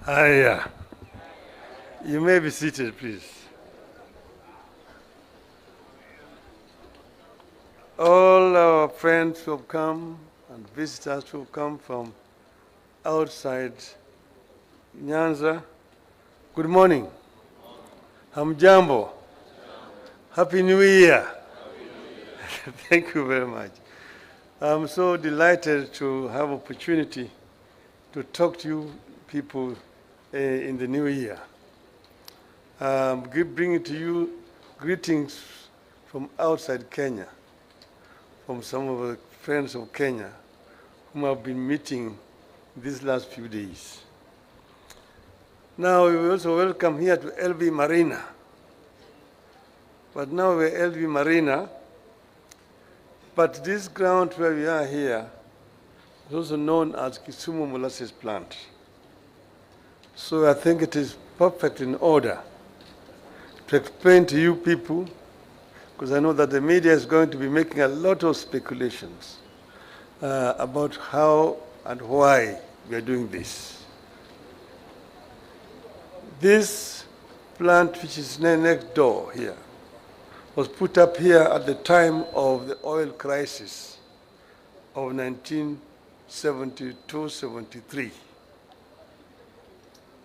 Hiya. You may be seated, please. All our friends who have come and visitors who have come from outside Nyanza, good morning. Hamjambo. Happy New Year. Thank you very much. I'm so delighted to have opportunity to talk to you people in the new year. Bringing to you greetings from outside Kenya, from some of the friends of Kenya whom I've been meeting these last few days. Now we also welcome here to LV Marina. But now we're LV Marina, but this ground where we are here is also known as Kusumu molasses plant. So I think it is perfect in order to explain to you people, because I know that the media is going to be making a lot of speculations about how and why we are doing this. This plant, which is next door here, was put up here at the time of the oil crisis of 1972-73.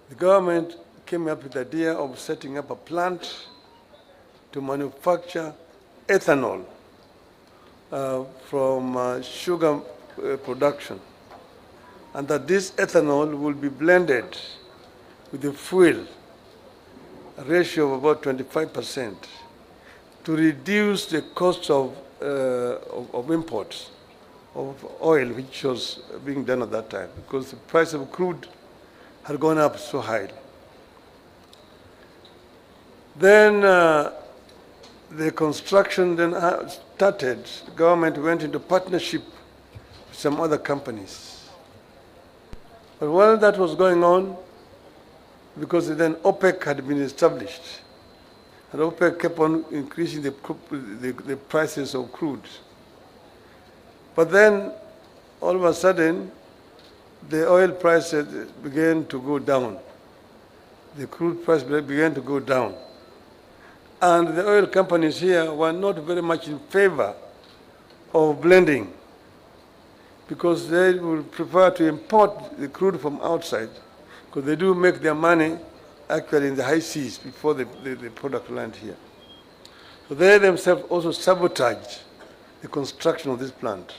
The government came up with the idea of setting up a plant to manufacture ethanol from sugar production, and that this ethanol will be blended with the fuel, a ratio of about 25%, to reduce the cost of imports of oil, which was being done at that time, because the price of crude had gone up so high. Then the construction then started. The government went into partnership with some other companies. But while that was going on, because then OPEC had been established, and OPEC kept on increasing the prices of crude. But then, all of a sudden, the oil prices began to go down. The crude price began to go down. And the oil companies here were not very much in favor of blending, because they would prefer to import the crude from outside, because they do make their money actually in the high seas before the product land here. So they themselves also sabotaged the construction of this plant.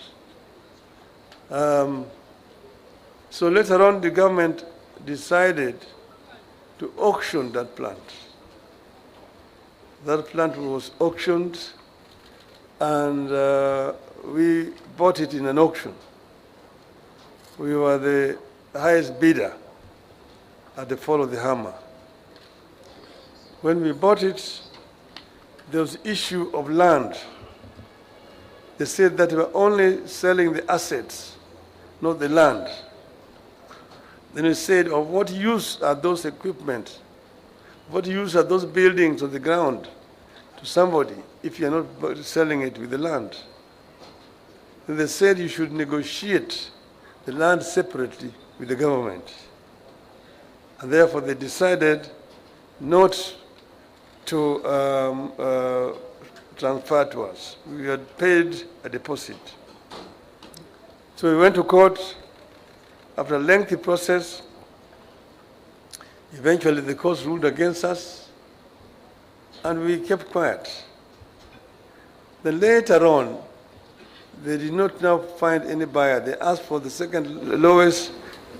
So later on, the government decided to auction that plant. That plant was auctioned, and we bought it in an auction. We were the highest bidder at the fall of the hammer. When we bought it, there was issue of land. They said that we were only selling the assets, not the land. Then we said, of what use are those equipment? What use are those buildings on the ground to somebody if you're not selling it with the land? Then they said you should negotiate the land separately with the government. And therefore they decided not to transfer to us. We had paid a deposit. So we went to court. After a lengthy process, eventually the court ruled against us, and we kept quiet. Then later on, they did not now find any buyer. They asked for the second lowest.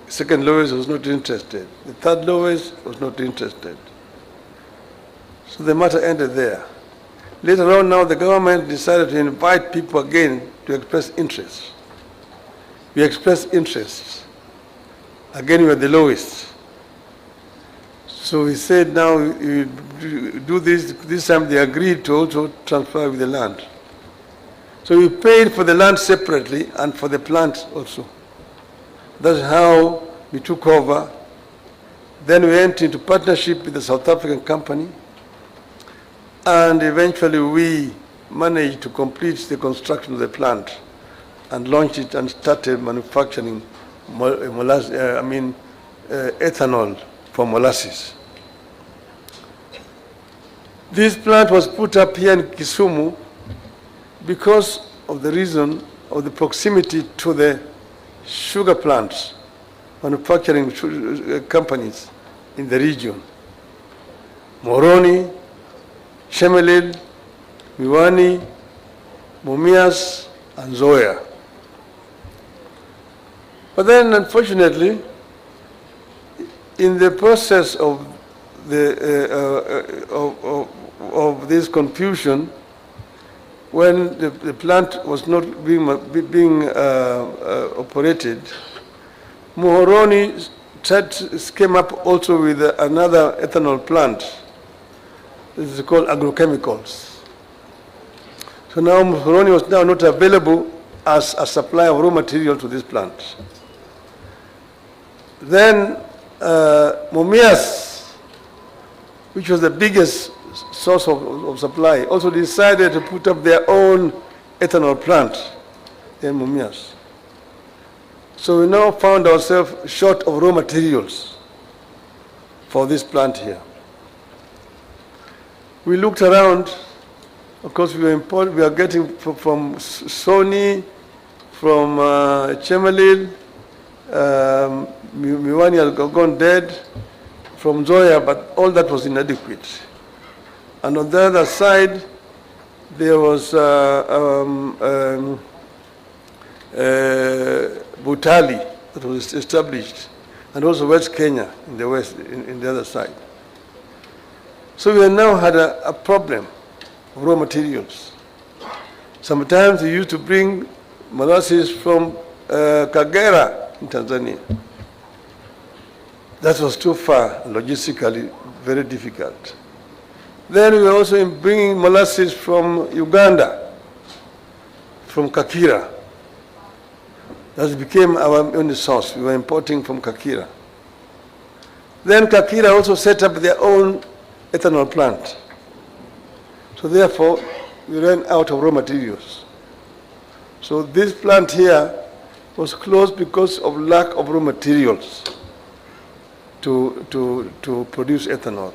Second lowest was not interested. The third lowest was not interested. So the matter ended there. Later on now, the government decided to invite people again to express interest. We expressed interest. Again, we were the lowest. So we said, now you do this. This time they agreed to also transfer with the land. So we paid for the land separately and for the plant also. That's how we took over. Then we went into partnership with the South African company, and eventually we managed to complete the construction of the plant and launched it and started manufacturing ethanol for molasses. This plant was put up here in Kusumu because of the reason of the proximity to the sugar plants, manufacturing companies in the region. Moroni, Shemelil, Miwani, Mumias, and Zoya. But then, unfortunately, in the process of of this confusion, when the plant was not being operated, Muhoroni came up also with another ethanol plant. This is called agrochemicals. So now Muhoroni was now not available as a supply of raw material to this plant. Then Mumias, which was the biggest source of supply, also decided to put up their own ethanol plant in Mumias. So we now found ourselves short of raw materials for this plant here. We looked around. Of course, we are getting from Sony, from Chemelil, Miwani had gone dead, from Zoya, but all that was inadequate. And on the other side, there was Butali that was established, and also West Kenya in the west, in the other side. So we now had a problem of raw materials. Sometimes we used to bring molasses from Kagera in Tanzania. That was too far, logistically very difficult. Then we were also bringing molasses from Uganda, from Kakira. That became our only source. We were importing from Kakira. Then Kakira also set up their own ethanol plant. So therefore, we ran out of raw materials. So this plant here was closed because of lack of raw materials to produce ethanol.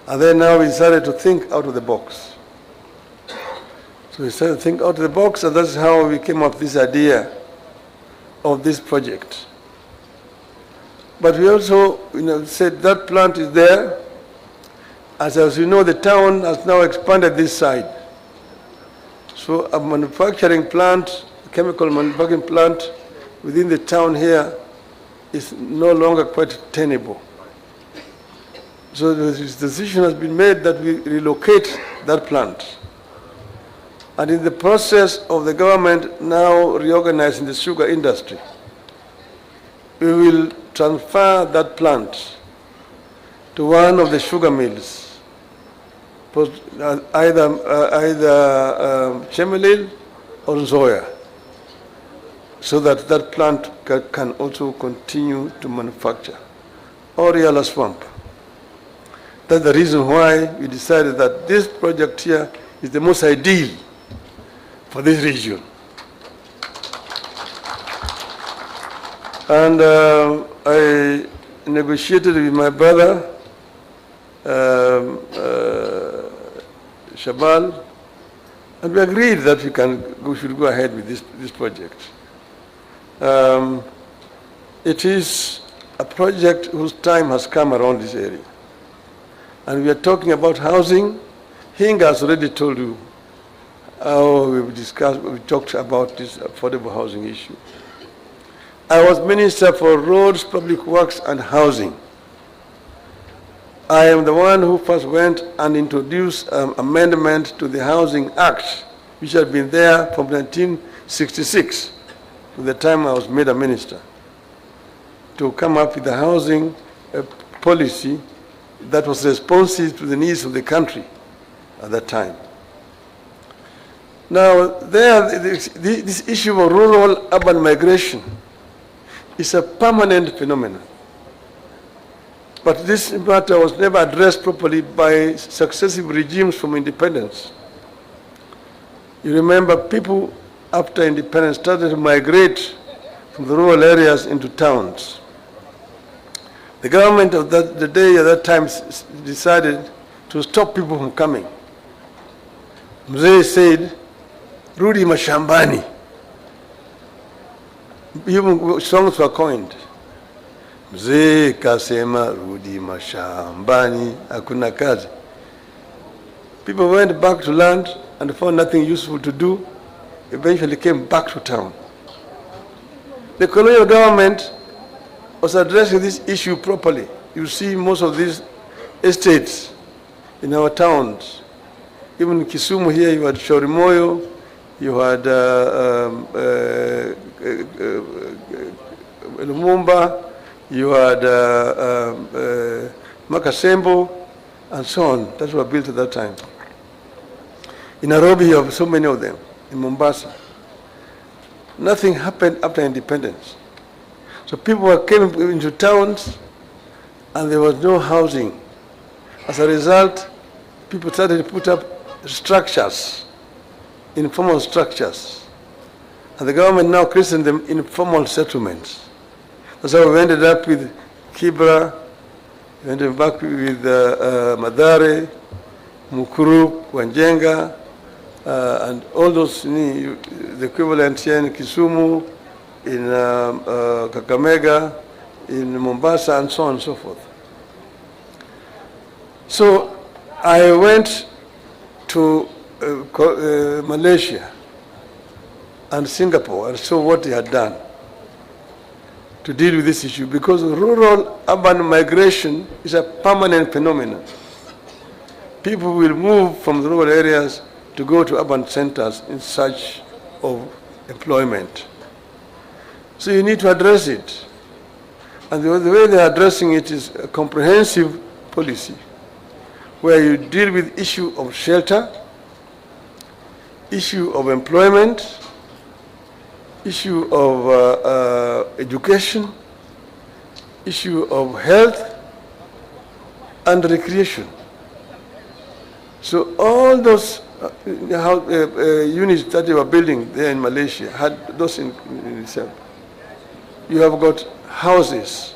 And then now we started to think out of the box. So we started to think out of the box, and that's how we came up with this idea of this project. But we also said that plant is there. As you know, the town has now expanded this side. So a manufacturing plant, a chemical manufacturing plant within the town here is no longer quite tenable. So this decision has been made that we relocate that plant. And in the process of the government now reorganizing the sugar industry, we will transfer that plant to one of the sugar mills, either Chemelil or Zoya, so that that plant can also continue to manufacture, or Riala Swamp. That's the reason why we decided that this project here is the most ideal for this region. And I negotiated with my brother, Shabal, and we agreed that we should go ahead with this project. It is a project whose time has come around this area. And we are talking about housing. Hinga has already told you how we talked about this affordable housing issue. I was Minister for Roads, Public Works and Housing. I am the one who first went and introduced amendment to the Housing Act, which had been there from 1966, to the time I was made a minister, to come up with a housing policy that was responsive to the needs of the country at that time. Now, this issue of rural-urban migration is a permanent phenomenon. But this matter was never addressed properly by successive regimes from independence. You remember people after independence started to migrate from the rural areas into towns. The government of the day at that time decided to stop people from coming. Mzee said, Rudi mashambani. Even songs were coined. Mzee kasema rudi mashambani, hakuna kazi. People went back to land and found nothing useful to do, eventually came back to town. The colonial government was addressing this issue properly. You see most of these estates in our towns. Even in Kusumu here, you had Shorimoyo, you had Lumumba, you had Makasembo, and so on. That were built at that time. In Nairobi, you have so many of them. In Mombasa. Nothing happened after independence. So people came into towns and there was no housing. As a result, people started to put up structures, informal structures. And the government now christened them informal settlements. That's how we ended up with Kibra, we ended up with Madare, Mukuru, Wanjenga, and all those, the equivalent here in Kusumu, in Kakamega, in Mombasa, and so on and so forth. So I went to Malaysia and Singapore and saw what they had done to deal with this issue, because rural-urban migration is a permanent phenomenon. People will move from the rural areas to go to urban centers in search of employment. So you need to address it. And the way they're addressing it is a comprehensive policy where you deal with issue of shelter, issue of employment, issue of education, issue of health, and recreation. So all those units that they were building there in Malaysia had those in itself. You have got houses,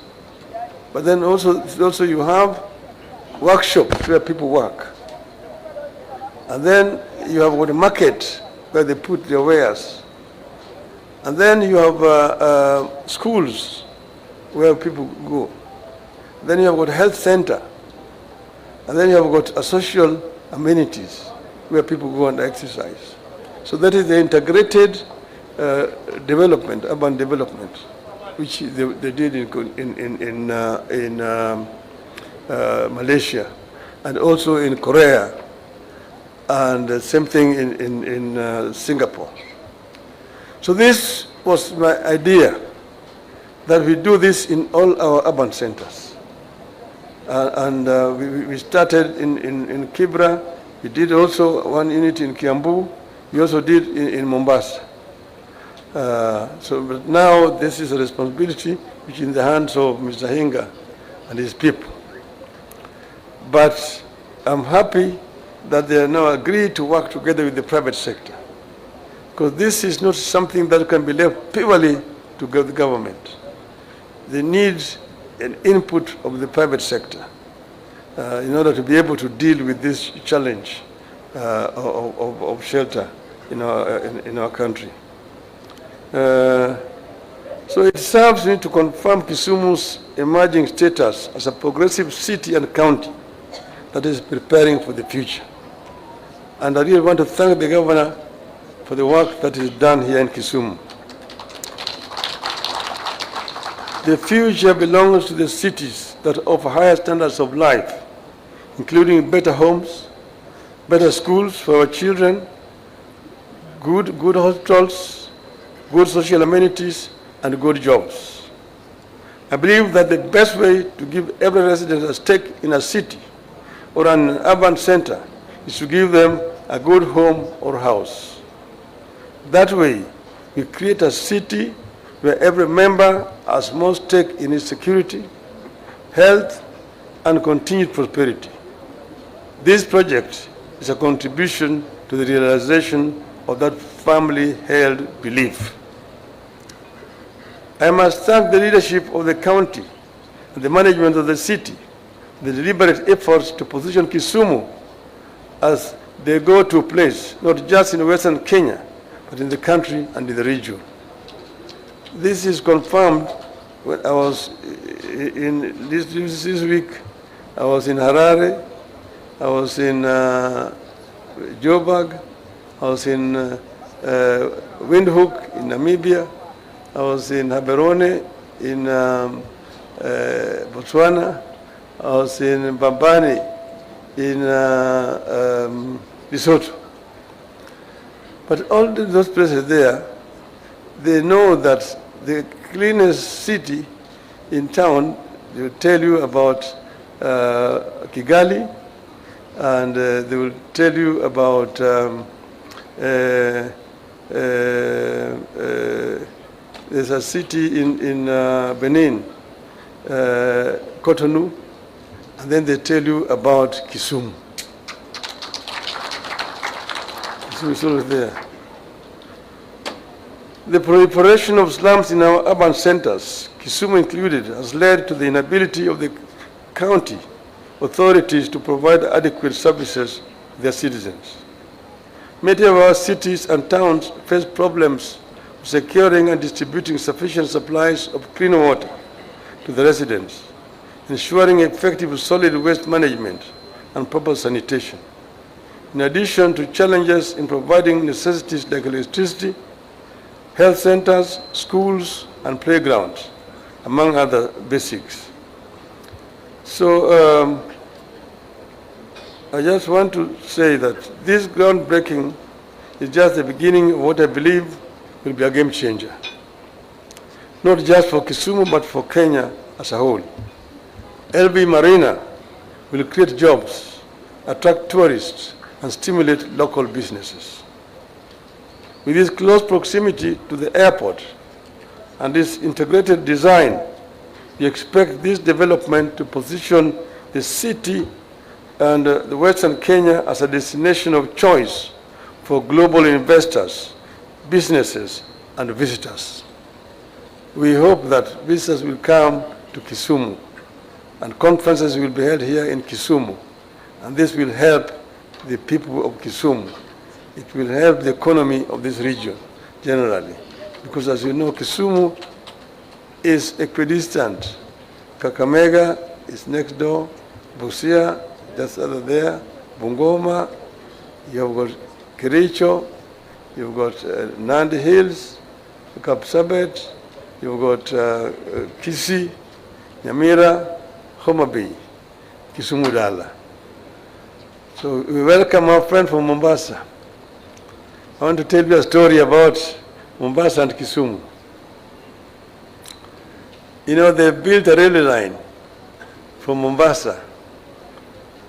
but then also you have workshops where people work. And then you have got a market where they put their wares. And then you have schools where people go. Then you have got a health center. And then you have got a social amenities where people go and exercise. So that is the integrated development, urban development, which they did in Malaysia and also in Korea, and the same thing in Singapore. So this was my idea, that we do this in all our urban centers. We started in Kibra. We did also one unit in Kiambu. We also did in Mombasa. But now this is a responsibility which is in the hands of Mr. Hinga and his people. But I'm happy that they are now agreed to work together with the private sector, because this is not something that can be left purely to the government. They need an input of the private sector in order to be able to deal with this challenge of shelter in our country. So it serves me to confirm Kisumu's emerging status as a progressive city and county that is preparing for the future. And I really want to thank the governor for the work that is done here in Kusumu. The future belongs to the cities that offer higher standards of life, including better homes, better schools for our children, good hospitals, good social amenities, and good jobs. I believe that the best way to give every resident a stake in a city or an urban center is to give them a good home or house. That way, we create a city where every member has more stake in its security, health, and continued prosperity. This project is a contribution to the realization of that firmly held belief. I must thank the leadership of the county and the management of the city, the deliberate efforts to position Kusumu as the go-to place, not just in Western Kenya, but in the country and in the region. This is confirmed when I was in this week. I was in Harare, I was in Joburg, I was in Windhoek in Namibia, I was in Gaborone in Botswana, I was in Bambani in Lesotho. But all those places there, they know that the cleanest city in town, they will tell you about Kigali, and they will tell you about there's a city in Benin, Cotonou, and then they tell you about Kusumu. Kusumu is always there. The proliferation of slums in our urban centers, Kusumu included, has led to the inability of the county authorities to provide adequate services to their citizens. Many of our cities and towns face problems securing and distributing sufficient supplies of clean water to the residents, ensuring effective solid waste management and proper sanitation. In addition to challenges in providing necessities like electricity, health centers, schools, and playgrounds, among other basics. So I just want to say that this groundbreaking is just the beginning of what I believe will be a game changer, not just for Kusumu, but for Kenya as a whole. LB Marina will create jobs, attract tourists, and stimulate local businesses. With its close proximity to the airport and its integrated design, we expect this development to position the city and the Western Kenya as a destination of choice for global investors, businesses, and visitors. We hope that visitors will come to Kusumu, and conferences will be held here in Kusumu, and this will help the people of Kusumu. It will help the economy of this region generally, because as you know, Kusumu is equidistant. Kakamega is next door, Busia, that's other there, Bungoma, you have got Kericho, you've got Nandi Hills, Kapsabet, you've got Kisii, Nyamira, Homa Bay, Kisumu Dala. So we welcome our friend from Mombasa. I want to tell you a story about Mombasa and Kusumu. You know, they built a railway line from Mombasa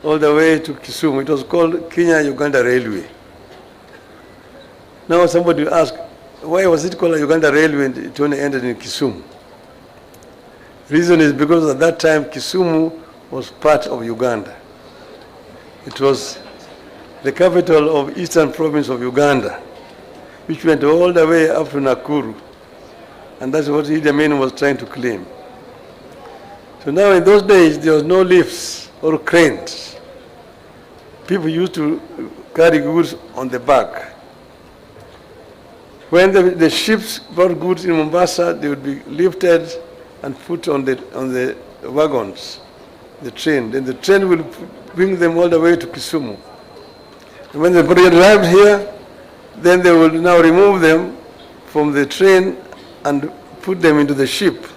all the way to Kusumu. It was called Kenya-Uganda Railway. Now somebody will ask, why was it called a Uganda Railway and it only ended in Kusumu? The reason is because at that time Kusumu was part of Uganda. It was the capital of Eastern Province of Uganda, which went all the way up to Nakuru. And that's what Idi Amin was trying to claim. So now in those days, there was no lifts or cranes. People used to carry goods on the back. When the ships brought goods in Mombasa, they would be lifted and put on the wagons, the train. Then the train will bring them all the way to Kusumu. And when they arrived here, then they will now remove them from the train and put them into the ship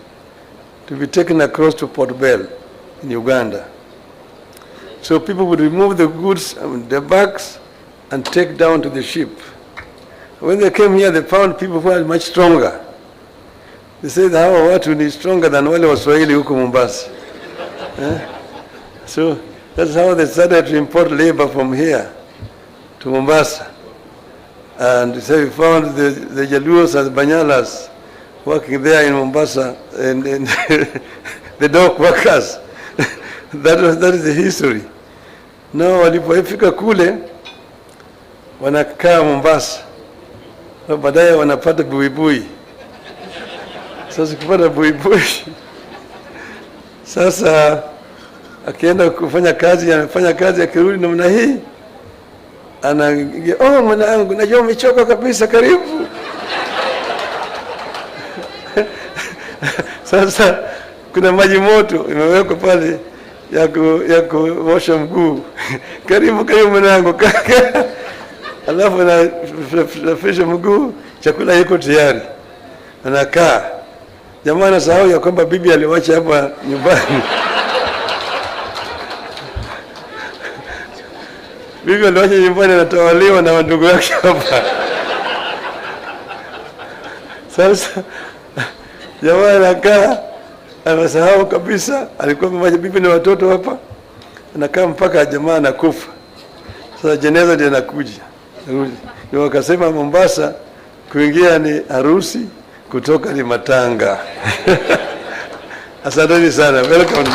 to be taken across to Port Bell in Uganda. So people would remove the goods, their bags, and take down to the ship. When they came here, they found people who are much stronger. They said, hawa watu ni stronger than wale Waswahili huko Mombasa. So that's how they started to import labor from here to Mombasa. And so we found the Jaluos and Banyalas working there in Mombasa, and the dock workers. That is the history. Now walipofika kule wanakaa Mombasa, baadaye wanapata buibui. Sasa kupata buibui Sasa akienda kufanya kazi, anafanya kazi, akirudi namna hii anaingia, oh mwanangu, najua umechoka kabisa, karibu. Sasa kuna maji moto imewekwa pale ya kuosha mguu. Karibu mwanangu. Alafu anafisha mguu, chakula iko tayari. Anakaa. Jamaa anasahau ya kwamba bibi aliwacha hapa nyumbani. Bibi aliwacha nyumbani, anatawaliwa na ndugu yake hapa. Sasa jamaa anakaa, anasahau kabisa alikuwa mmoja bibi na watoto hapa. Anakaa mpaka jamaa anakufa. Sasa jeneza ndio inakuja. Ndio wakasema Mombasa kuingia ni harusi, kutoka ni matanga. Asanteni sana. Welcome.